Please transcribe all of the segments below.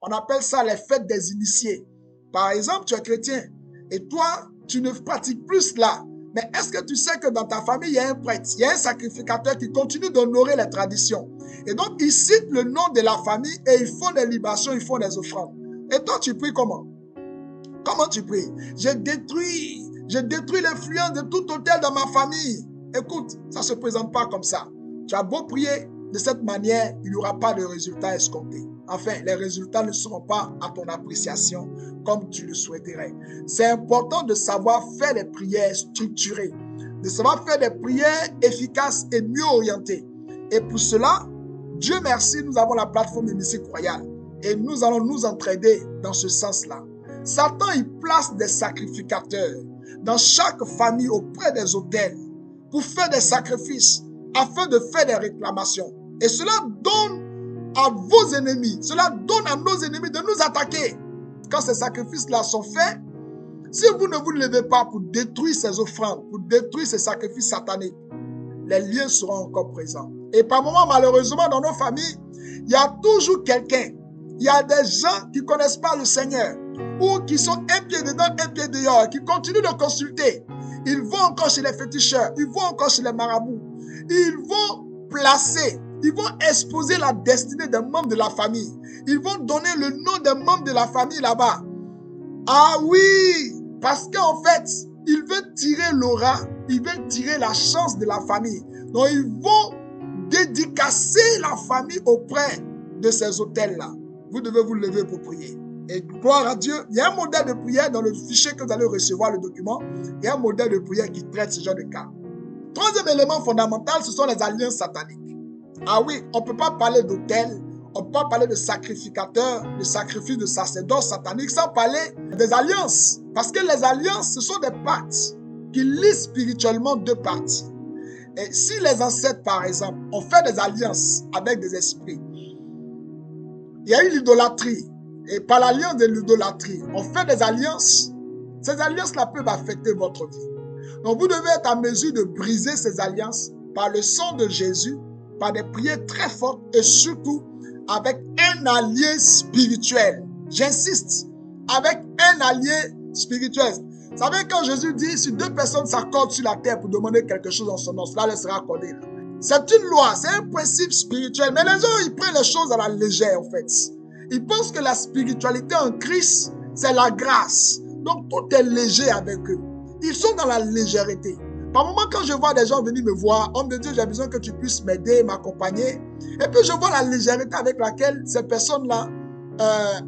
On appelle ça les fêtes des initiés. Par exemple, tu es chrétien et toi, tu ne pratiques plus cela. Mais est-ce que tu sais que dans ta famille, il y a un prêtre, il y a un sacrificateur qui continue d'honorer les traditions? Et donc, ils citent le nom de la famille et ils font des libations, ils font des offrandes. Et toi, tu pries comment? Comment tu pries? Je détruis l'influence de tout autel dans ma famille. Écoute, ça ne se présente pas comme ça. Tu as beau prier de cette manière, il n'y aura pas de résultat escompté. Enfin, les résultats ne seront pas à ton appréciation comme tu le souhaiterais. C'est important de savoir faire des prières structurées, de savoir faire des prières efficaces et mieux orientées. Et pour cela, Dieu merci, nous avons la plateforme Hémicycle Royal et nous allons nous entraider dans ce sens-là. Satan, il place des sacrificateurs dans chaque famille auprès des autels pour faire des sacrifices afin de faire des réclamations. Et cela donne à vos ennemis, cela donne à nos ennemis de nous attaquer. Quand ces sacrifices-là sont faits, si vous ne vous levez pas pour détruire ces offrandes, pour détruire ces sacrifices sataniques, les liens seront encore présents. Et par moments, malheureusement, dans nos familles, il y a toujours quelqu'un, il y a des gens qui ne connaissent pas le Seigneur, ou qui sont un pied dedans, un pied dehors, qui continuent de consulter. Ils vont encore chez les féticheurs, ils vont encore chez les marabouts. Ils vont placer, ils vont exposer la destinée des membres de la famille. Ils vont donner le nom des membres de la famille là-bas. Ah oui, parce qu'en fait, ils veulent tirer l'aura, ils veulent tirer la chance de la famille. Donc, ils vont dédicacer la famille auprès de ces autels-là. Vous devez vous lever pour prier. Et gloire à Dieu, il y a un modèle de prière dans le fichier que vous allez recevoir, le document. Il y a un modèle de prière qui traite ce genre de cas. Troisième élément fondamental, ce sont les alliances sataniques. Ah oui, on ne peut pas parler d'autel, on ne peut pas parler de sacrificateur, de sacrifice de sacerdoce satanique sans parler des alliances. Parce que les alliances, ce sont des pactes qui lient spirituellement deux parties. Et si les ancêtres, par exemple, ont fait des alliances avec des esprits, il y a eu l'idolâtrie. Et par l'alliance de l'idolâtrie, on fait des alliances. Ces alliances-là peuvent affecter votre vie. Donc, vous devez être en mesure de briser ces alliances par le sang de Jésus, par des prières très fortes et surtout avec un allié spirituel. J'insiste, avec un allié spirituel. Vous savez, quand Jésus dit, si deux personnes s'accordent sur la terre pour demander quelque chose en son nom, cela leur sera accordé. C'est une loi, c'est un principe spirituel. Mais les gens, ils prennent les choses à la légère, en fait. Ils pensent que la spiritualité en Christ, c'est la grâce. Donc, tout est léger avec eux. Ils sont dans la légèreté. Par moments, quand je vois des gens venir me voir, homme de Dieu, j'ai besoin que tu puisses m'aider, m'accompagner. Et puis, je vois la légèreté avec laquelle ces personnes-là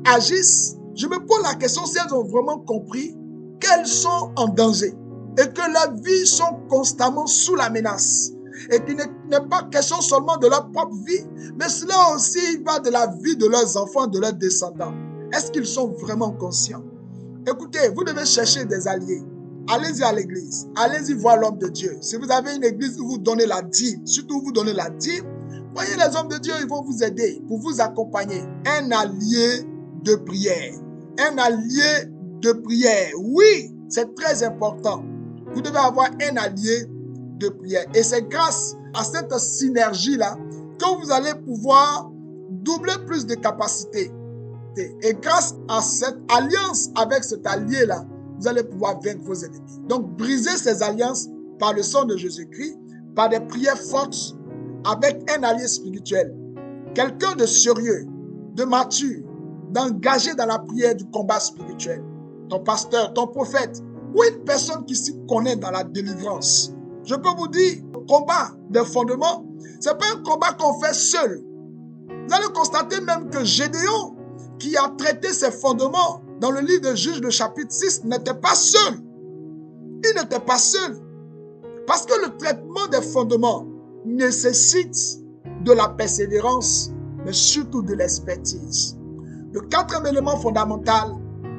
agissent. Je me pose la question si elles ont vraiment compris qu'elles sont en danger et que leurs vies sont constamment sous la menace. Et qu'il n'est pas question seulement de leur propre vie, mais cela aussi va de la vie de leurs enfants, de leurs descendants. Est-ce qu'ils sont vraiment conscients? Écoutez, vous devez chercher des alliés. Allez-y à l'église. Allez-y voir l'homme de Dieu. Si vous avez une église où vous donnez la dîme, surtout où vous donnez la dîme, voyez les hommes de Dieu, ils vont vous aider pour vous accompagner. Un allié de prière. Un allié de prière. Oui, c'est très important. Vous devez avoir un allié de prière. Et c'est grâce à cette synergie-là que vous allez pouvoir doubler plus de capacités. Et grâce à cette alliance avec cet allié-là, vous allez pouvoir vaincre vos ennemis. Donc, brisez ces alliances par le sang de Jésus-Christ, par des prières fortes, avec un allié spirituel. Quelqu'un de sérieux, de mature, d'engagé dans la prière du combat spirituel. Ton pasteur, ton prophète, ou une personne qui s'y connaît dans la délivrance. Je peux vous dire, le combat des fondements, ce n'est pas un combat qu'on fait seul. Vous allez constater même que Gédéon, qui a traité ses fondements dans le livre de Juges, le chapitre 6, n'était pas seul. Il n'était pas seul. Parce que le traitement des fondements nécessite de la persévérance, mais surtout de l'expertise. Le quatrième élément fondamental,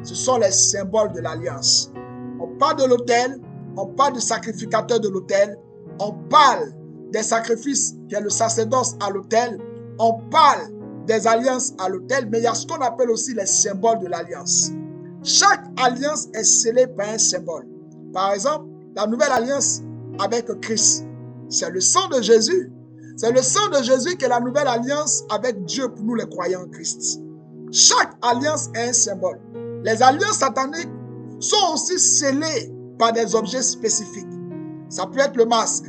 ce sont les symboles de l'alliance. On parle de l'autel, on parle du sacrificateur de l'autel, on parle des sacrifices qui est le sacerdoce à l'autel, on parle des alliances à l'autel, mais il y a ce qu'on appelle aussi les symboles de l'alliance. Chaque alliance est scellée par un symbole. Par exemple, la nouvelle alliance avec Christ, c'est le sang de Jésus. C'est le sang de Jésus qui est la nouvelle alliance avec Dieu pour nous les croyants en Christ. Chaque alliance est un symbole. Les alliances sataniques sont aussi scellées par des objets spécifiques. Ça peut être le masque.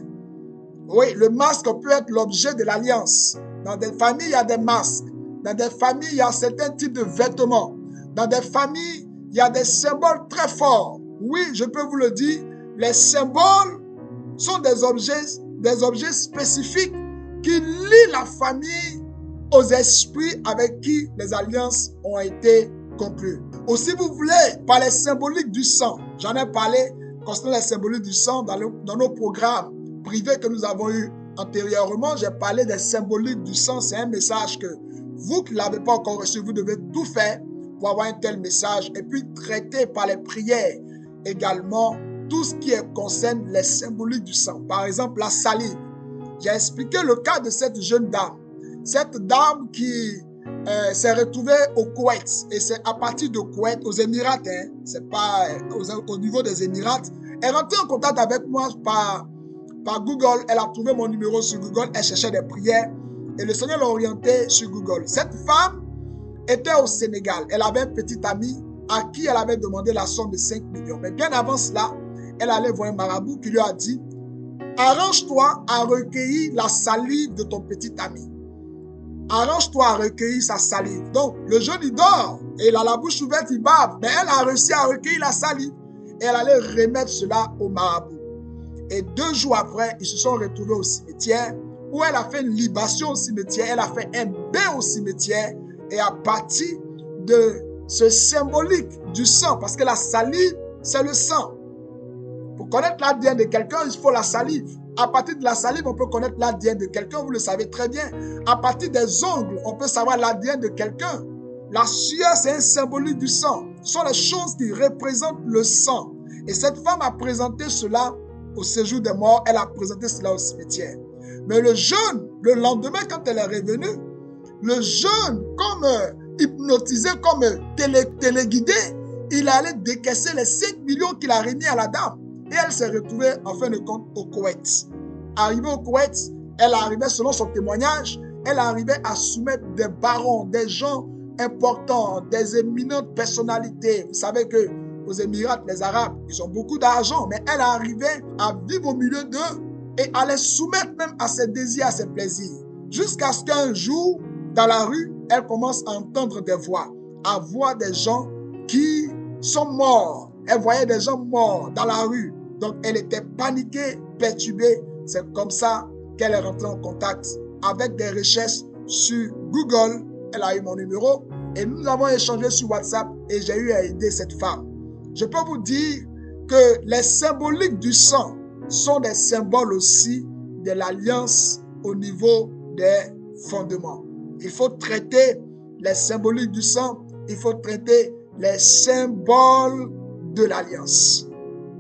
Oui, le masque peut être l'objet de l'alliance. Dans des familles, il y a des masques. Dans des familles, il y a certains types de vêtements. Dans des familles, il y a des symboles très forts. Oui, je peux vous le dire, les symboles sont des objets spécifiques qui lient la famille aux esprits avec qui les alliances ont été conclues. Ou si vous voulez, par les symboliques du sang, j'en ai parlé concernant les symboliques du sang dans nos programmes privés que nous avons eus antérieurement. J'ai parlé des symboliques du sang. C'est un message que vous qui ne l'avez pas encore reçu, vous devez tout faire pour avoir un tel message et puis traiter par les prières également tout ce qui concerne les symboliques du sang. Par exemple, la salive. J'ai expliqué le cas de cette jeune dame. Cette dame qui s'est retrouvée au Koweït. Et c'est à partir de Koweït, aux Émirats, c'est pas au niveau des Émirats. Elle est rentrée en contact avec moi par Google. Elle a trouvé mon numéro sur Google. Elle cherchait des prières. Et le Seigneur l'a orientée sur Google. Cette femme était au Sénégal. Elle avait un petit ami à qui elle avait demandé la somme de 5 millions. Mais bien avant cela, elle allait voir un marabout qui lui a dit: arrange-toi à recueillir la salive de ton petit ami. Arrange-toi à recueillir sa salive. Donc, le jeune, il dort et il a la bouche ouverte, il bave. Mais elle a réussi à recueillir la salive et elle allait remettre cela au marabout. Et 2 jours après, ils se sont retrouvés au cimetière où elle a fait une libation au cimetière. Elle a fait un bain au cimetière et à partir de ce symbolique du sang, parce que la salive, c'est le sang. Pour connaître l'ADN de quelqu'un, il faut la salive. À partir de la salive, on peut connaître l'ADN de quelqu'un, vous le savez très bien. À partir des ongles, on peut savoir l'ADN de quelqu'un. La sueur, c'est un symbolique du sang. Ce sont les choses qui représentent le sang. Et cette femme a présenté cela au séjour des morts, elle a présenté cela au cimetière. Mais le jeune, le lendemain, quand elle est revenue, le jeune, comme hypnotisé, comme téléguidé, il allait décaisser les 5 millions qu'il a remis à la dame. Et elle s'est retrouvée, en fin de compte, au Koweït. Arrivée au Koweït, elle arrivait, selon son témoignage, elle arrivait à soumettre des barons, des gens importants, des éminentes personnalités. Vous savez que aux Émirats, les Arabes, ils ont beaucoup d'argent, mais elle arrivait à vivre au milieu d'eux et à les soumettre même à ses désirs, à ses plaisirs. Jusqu'à ce qu'un jour, dans la rue, elle commence à entendre des voix, à voir des gens qui sont morts. Elle voyait des gens morts dans la rue. Donc, elle était paniquée, perturbée. C'est comme ça qu'elle est rentrée en contact avec des recherches sur Google. Elle a eu mon numéro et nous avons échangé sur WhatsApp et j'ai eu à aider cette femme. Je peux vous dire que les symboliques du sang sont des symboles aussi de l'alliance au niveau des fondements. Il faut traiter les symboliques du sang, il faut traiter les symboles de l'alliance.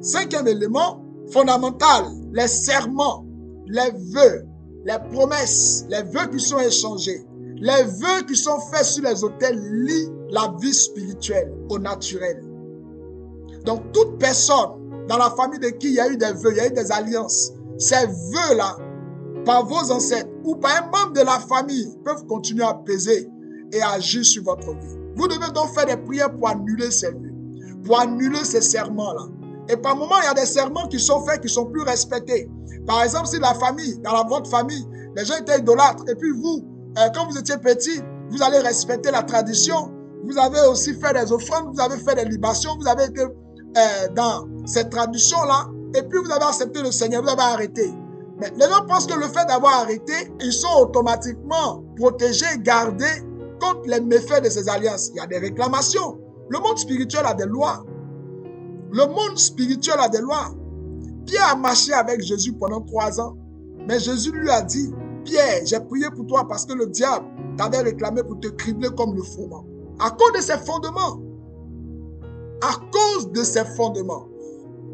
5e élément fondamental, les serments, les vœux, les promesses, les vœux qui sont échangés, les vœux qui sont faits sur les autels lient la vie spirituelle au naturel. Donc toute personne dans la famille de qui il y a eu des vœux, il y a eu des alliances, ces vœux-là, par vos ancêtres ou par un membre de la famille, peuvent continuer à peser et à agir sur votre vie. Vous devez donc faire des prières pour annuler ces vœux, pour annuler ces serments-là. Et par moments, il y a des serments qui sont faits, qui sont plus respectés. Par exemple, si la famille, dans votre famille, les gens étaient idolâtres, et puis vous, quand vous étiez petit, vous allez respecter la tradition, vous avez aussi fait des offrandes, vous avez fait des libations, vous avez été dans cette tradition-là, et puis vous avez accepté le Seigneur, vous avez arrêté. Mais les gens pensent que le fait d'avoir arrêté, ils sont automatiquement protégés, gardés contre les méfaits de ces alliances. Il y a des réclamations. Le monde spirituel a des lois. Le monde spirituel a des lois. Pierre a marché avec Jésus pendant 3 ans. Mais Jésus lui a dit: Pierre, j'ai prié pour toi parce que le diable t'avait réclamé pour te cribler comme le froment. À cause de ses fondements. À cause de ses fondements.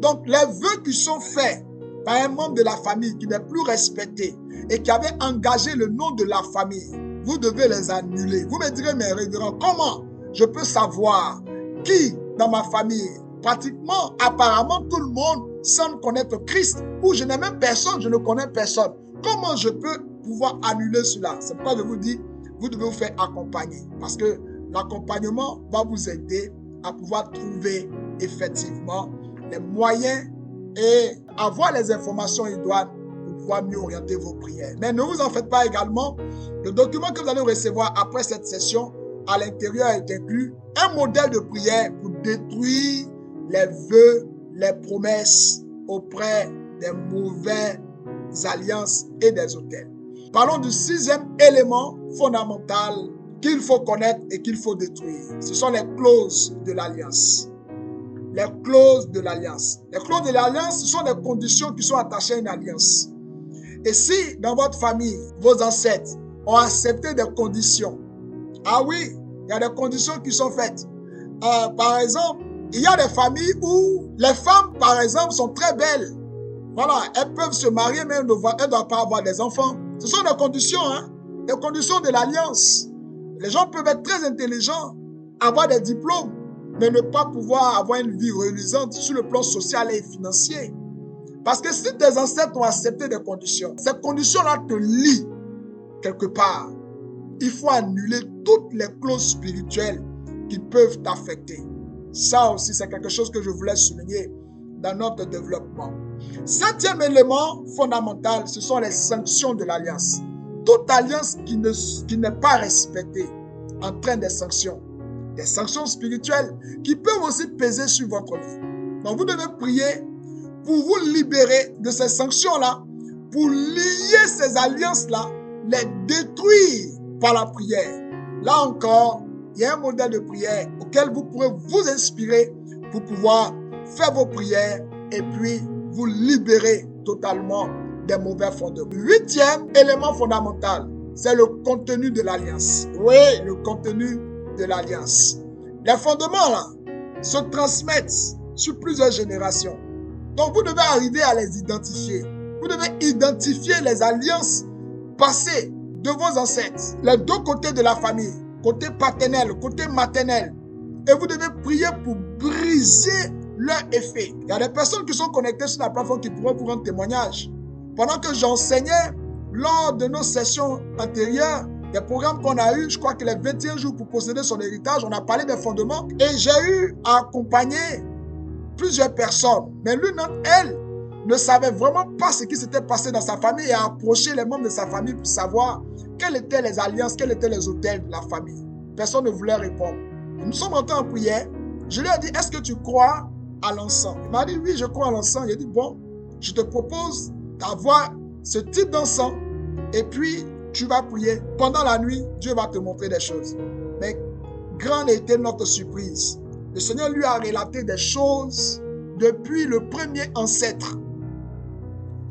Donc, les vœux qui sont faits par un membre de la famille qui n'est plus respecté et qui avait engagé le nom de la famille, vous devez les annuler. Vous me direz, mais révérend, comment je peux savoir qui dans ma famille, pratiquement, apparemment, tout le monde semble connaître Christ, ou je n'ai même personne, je ne connais personne. Comment je peux pouvoir annuler cela? C'est pourquoi je vous dis, vous devez vous faire accompagner. Parce que l'accompagnement va vous aider à pouvoir trouver effectivement les moyens et avoir les informations idoines pour pouvoir mieux orienter vos prières. Mais ne vous en faites pas également. Le document que vous allez recevoir après cette session, à l'intérieur est inclus un modèle de prière pour détruire les vœux, les promesses auprès des mauvaises alliances et des autels. Parlons du 6e élément fondamental qu'il faut connaître et qu'il faut détruire. Ce sont les clauses de l'alliance. Les clauses de l'alliance. Les clauses de l'alliance, ce sont les conditions qui sont attachées à une alliance. Et si dans votre famille, vos ancêtres ont accepté des conditions, ah oui, il y a des conditions qui sont faites. Par exemple, il y a des familles où les femmes, par exemple, sont très belles. Voilà, elles peuvent se marier, mais elles ne doivent pas avoir des enfants. Ce sont des conditions, des conditions de l'alliance. Les gens peuvent être très intelligents, avoir des diplômes, mais ne pas pouvoir avoir une vie reluisante sur le plan social et financier. Parce que si tes ancêtres ont accepté des conditions, ces conditions-là te lient quelque part. Il faut annuler toutes les clauses spirituelles qui peuvent t'affecter. Ça aussi, c'est quelque chose que je voulais souligner dans notre développement. 7e élément fondamental, ce sont les sanctions de l'alliance. Toute alliance qui n'est pas respectée entraîne des sanctions spirituelles qui peuvent aussi peser sur votre vie. Donc vous devez prier pour vous libérer de ces sanctions-là, pour lier ces alliances-là, les détruire par la prière. Là encore, il y a un modèle de prière auquel vous pourrez vous inspirer pour pouvoir faire vos prières et puis vous libérer totalement des mauvais fondements. 8e élément fondamental, c'est le contenu de l'alliance. Oui, le contenu de l'alliance. Les fondements là se transmettent sur plusieurs générations. Donc vous devez arriver à les identifier. Vous devez identifier les alliances passées de vos ancêtres, les deux côtés de la famille, côté paternel, côté maternel. Et vous devez prier pour briser leur effet. Il y a des personnes qui sont connectées sur la plateforme qui pourront vous rendre témoignage. Pendant que j'enseignais, lors de nos sessions antérieures, des programmes qu'on a eu, je crois que les 21 jours pour posséder son héritage, on a parlé des fondements. Et j'ai eu à accompagner plusieurs personnes. Mais l'une d'entre elles ne savait vraiment pas ce qui s'était passé dans sa famille et a approché les membres de sa famille pour savoir quelles étaient les alliances, quels étaient les autels de la famille. Personne ne voulait répondre. Nous sommes entrés en prière. Je lui ai dit, est-ce que tu crois à l'encens? Il m'a dit, oui, je crois à l'encens. Il a dit, bon, je te propose d'avoir ce type d'encens et puis tu vas prier. Pendant la nuit, Dieu va te montrer des choses. Mais grande était notre surprise. Le Seigneur lui a relaté des choses depuis le premier ancêtre.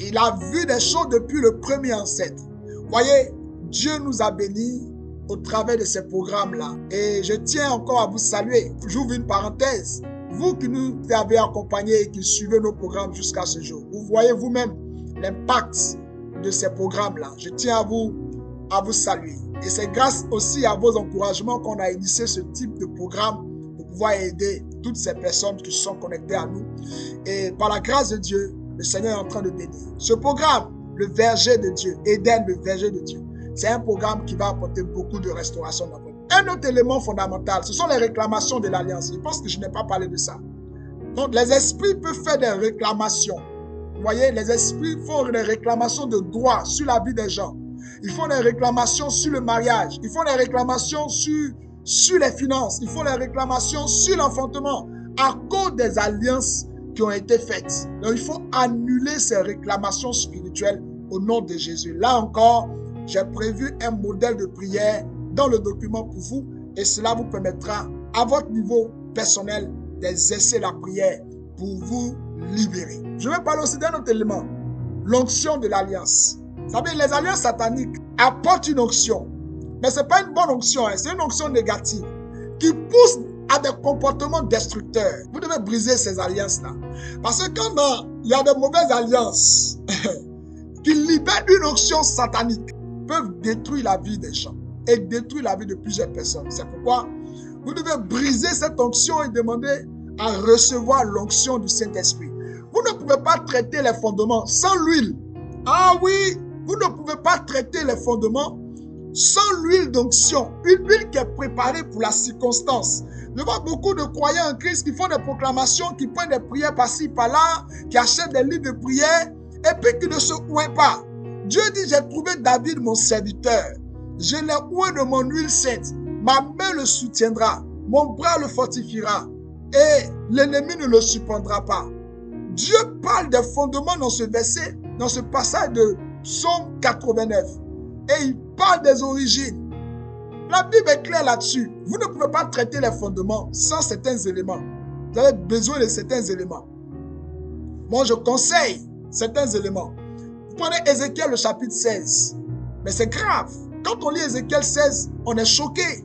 Il a vu des choses depuis le premier ancêtre. Voyez, Dieu nous a bénis au travers de ces programmes-là. Et je tiens encore à vous saluer. J'ouvre une parenthèse. Vous qui nous avez accompagnés et qui suivez nos programmes jusqu'à ce jour, vous voyez vous-même l'impact de ces programmes-là. Je tiens à vous saluer. Et c'est grâce aussi à vos encouragements qu'on a initié ce type de programme pour pouvoir aider toutes ces personnes qui sont connectées à nous. Et par la grâce de Dieu, le Seigneur est en train de bénir. Ce programme, le verger de Dieu, Éden, le verger de Dieu, c'est un programme qui va apporter beaucoup de restauration dans votre vie. Un autre élément fondamental, ce sont les réclamations de l'alliance. Je pense que je n'ai pas parlé de ça. Donc, les esprits peuvent faire des réclamations. Vous voyez, les esprits font des réclamations de droits sur la vie des gens. Ils font des réclamations sur le mariage. Ils font des réclamations sur les finances. Ils font des réclamations sur l'enfantement à cause des alliances qui ont été faites. Donc, il faut annuler ces réclamations spirituelles au nom de Jésus. Là encore, j'ai prévu un modèle de prière dans le document pour vous et cela vous permettra à votre niveau personnel d'exercer la prière pour vous libérer. Je vais parler aussi d'un autre élément, l'onction de l'alliance. Vous savez, les alliances sataniques apportent une onction, mais ce n'est pas une bonne onction, c'est une onction négative qui pousse à des comportements destructeurs. Vous devez briser ces alliances-là. Parce que quand il y a de mauvaises alliances qui libèrent une onction satanique, peuvent détruire la vie des gens et détruire la vie de plusieurs personnes. C'est pourquoi vous devez briser cette onction et demander à recevoir l'onction du Saint-Esprit. Vous ne pouvez pas traiter les fondements sans l'huile. Ah oui, vous ne pouvez pas traiter les fondements sans l'huile d'onction, une huile qui est préparée pour la circonstance. Je vois beaucoup de croyants en Christ qui font des proclamations, qui prennent des prières par-ci, par-là, qui achètent des livres de prière et puis qui ne se ouient pas. Dieu dit, j'ai trouvé David mon serviteur. Je l'ai oué de mon huile sainte. Ma main le soutiendra, mon bras le fortifiera et l'ennemi ne le surprendra pas. Dieu parle des fondements dans ce verset, dans ce passage de Psaume 89. Et il parle des origines. La Bible est claire là-dessus. Vous ne pouvez pas traiter les fondements sans certains éléments. Vous avez besoin de certains éléments. Moi, je conseille certains éléments. Vous prenez Ézéchiel, le chapitre 16. Mais c'est grave. Quand on lit Ézéchiel 16, on est choqué.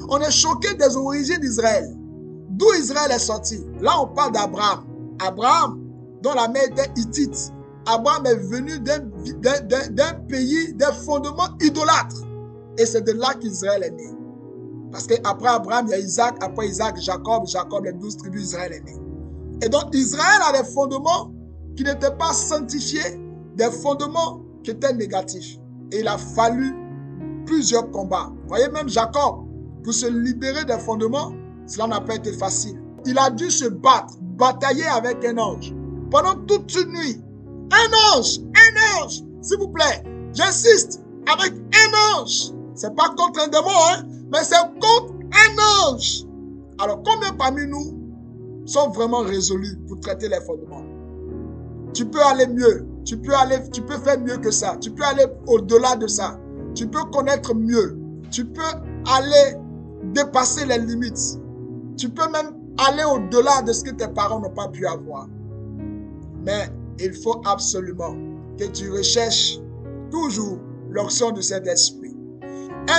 On est choqué des origines d'Israël. D'où Israël est sorti. Là, on parle d'Abraham. Abraham, dont la mère était hittite. Abraham est venu d'un pays, d'un fondement idolâtre. Et c'est de là qu'Israël est né. Parce qu'après Abraham, il y a Isaac. Après Isaac, Jacob. Jacob, les 12 tribus d'Israël est né. Et donc, Israël a des fondements qui n'étaient pas sanctifiés, des fondements qui étaient négatifs. Et il a fallu plusieurs combats. Vous voyez, même Jacob, pour se libérer des fondements, cela n'a pas été facile. Il a dû se battre, batailler avec un ange pendant toute une nuit. Un ange, s'il vous plaît, j'insiste, avec un ange. C'est pas contre un démon, hein, mais c'est contre un ange. Alors, combien parmi nous sont vraiment résolus pour traiter les fondements? Tu peux aller mieux, tu peux faire mieux que ça, tu peux aller au-delà de ça, tu peux connaître mieux, tu peux aller dépasser les limites, tu peux même aller au-delà de ce que tes parents n'ont pas pu avoir. Mais il faut absolument que tu recherches toujours l'onction de cet esprit.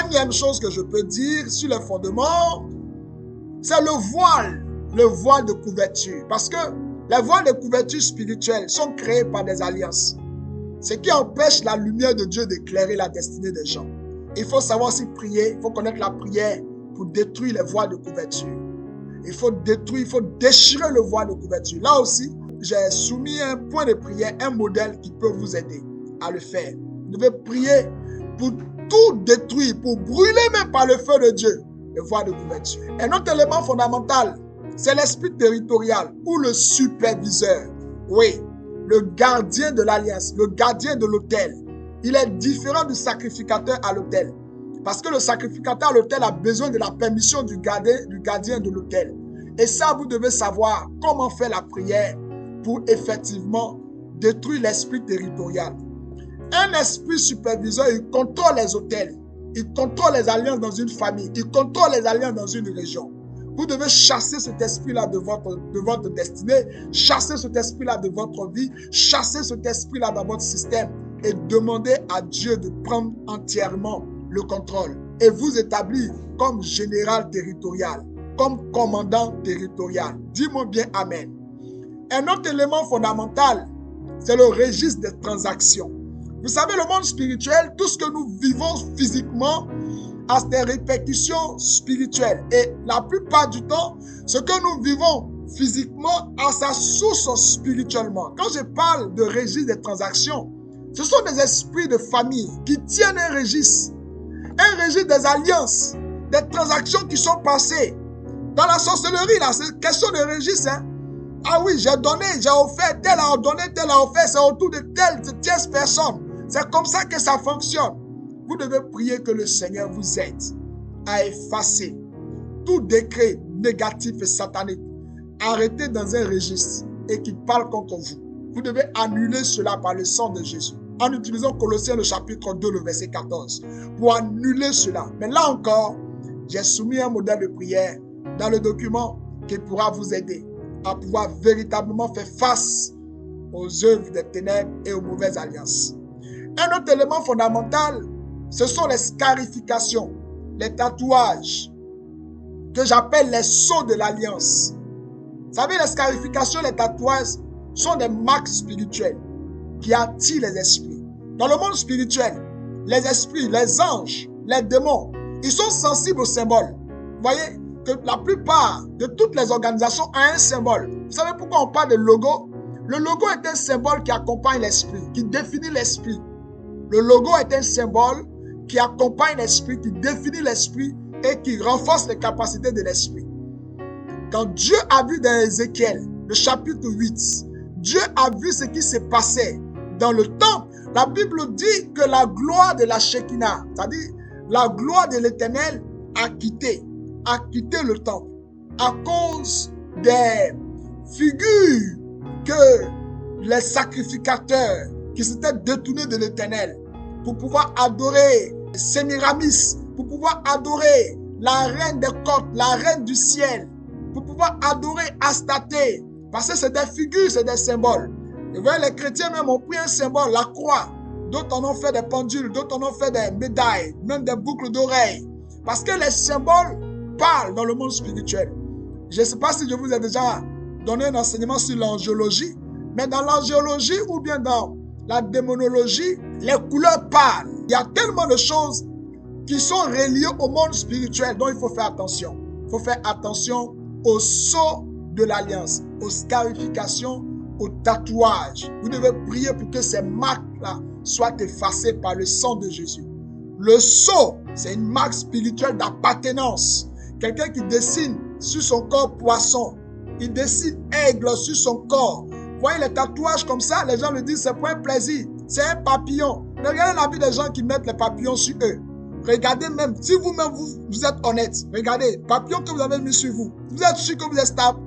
Énième chose que je peux dire sur les fondements, c'est le voile de couverture. Parce que les voiles de couverture spirituelles sont créés par des alliances. Ce qui empêche la lumière de Dieu d'éclairer la destinée des gens. Il faut savoir si prier, il faut connaître la prière pour détruire les voiles de couverture. Il faut déchirer le voile de couverture. Là aussi, j'ai soumis un point de prière, un modèle qui peut vous aider à le faire. Vous devez prier pour tout détruire, pour brûler même par le feu de Dieu, le voile de couverture. Un autre élément fondamental, c'est l'esprit territorial ou le superviseur. Oui, le gardien de l'alliance, le gardien de l'autel. Il est différent du sacrificateur à l'autel. Parce que le sacrificateur à l'autel a besoin de la permission du gardien de l'autel. Et ça, vous devez savoir comment faire la prière pour effectivement détruire l'esprit territorial. Un esprit superviseur, il contrôle les autels. Il contrôle les alliances dans une famille. Il contrôle les alliances dans une région. Vous devez chasser cet esprit-là de votre destinée, chasser cet esprit-là de votre vie, chasser cet esprit-là dans votre système et demander à Dieu de prendre entièrement le contrôle et vous établir comme général territorial, comme commandant territorial. Dis-moi bien Amen. Un autre élément fondamental, c'est le registre des transactions. Vous savez, le monde spirituel, tout ce que nous vivons physiquement a des répercussions spirituelles. Et la plupart du temps, ce que nous vivons physiquement a sa source spirituellement. Quand je parle de registre des transactions, ce sont des esprits de famille qui tiennent un registre des alliances, des transactions qui sont passées. Dans la sorcellerie, là, c'est question de registre. Hein? Ah oui, j'ai donné, j'ai offert, tel a donné, tel a offert, c'est autour de telle personne. C'est comme ça que ça fonctionne. Vous devez prier que le Seigneur vous aide à effacer tout décret négatif et satanique arrêté dans un registre et qui parle contre vous. Vous devez annuler cela par le sang de Jésus. En utilisant Colossiens le chapitre 2, le verset 14, pour annuler cela. Mais là encore, j'ai soumis un modèle de prière dans le document qui pourra vous aider à pouvoir véritablement faire face aux œuvres des ténèbres et aux mauvaises alliances. Un autre élément fondamental, ce sont les scarifications, les tatouages, que j'appelle les sceaux de l'alliance. Vous savez, les scarifications, les tatouages sont des marques spirituelles qui attirent les esprits. Dans le monde spirituel, les esprits, les anges, les démons, ils sont sensibles aux symboles. Vous voyez que la plupart de toutes les organisations ont un symbole. Vous savez pourquoi on parle de logo? Le logo est un symbole qui accompagne l'esprit, qui définit l'esprit. Le logo est un symbole qui accompagne l'esprit, qui définit l'esprit et qui renforce les capacités de l'esprit. Quand Dieu a vu dans Ézéchiel, le chapitre 8, Dieu a vu ce qui se passait dans le temple. La Bible dit que la gloire de la Shekinah, c'est-à-dire la gloire de l'Éternel, a quitté le temple à cause des figures que les sacrificateurs qui s'étaient détournés de l'Éternel pour pouvoir adorer Sémiramis, pour pouvoir adorer la reine des côtes, la reine du ciel, pour pouvoir adorer Astarté, parce que c'est des figures, c'est des symboles. Et vous voyez, les chrétiens même ont pris un symbole, la croix. D'autres en ont fait des pendules, d'autres en ont fait des médailles, même des boucles d'oreilles. Parce que les symboles parlent dans le monde spirituel. Je ne sais pas si je vous ai déjà donné un enseignement sur l'angéologie, mais dans l'angéologie ou bien dans la démonologie, les couleurs parlent. Il y a tellement de choses qui sont reliées au monde spirituel dont il faut faire attention. Il faut faire attention au sceau de l'alliance, aux scarifications, aux tatouages. Vous devez prier pour que ces marques-là soient effacées par le sang de Jésus. Le sceau, c'est une marque spirituelle d'appartenance. Quelqu'un qui dessine sur son corps poisson, il dessine aigle sur son corps. Vous voyez les tatouages comme ça, les gens le disent, c'est pour un plaisir, c'est un papillon. Mais regardez la vie des gens qui mettent les papillons sur eux. Regardez même, si vous-même vous êtes honnête, regardez, papillon que vous avez mis sur vous, vous êtes sûr que vous êtes stable?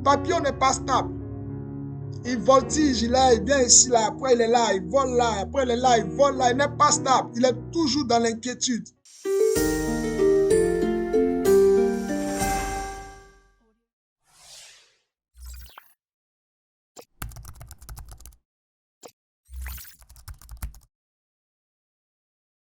Papillon n'est pas stable. Il voltige, il vient ici, là, après il est là, il vole là, après il est là, il vole là, il n'est pas stable. Il est toujours dans l'inquiétude.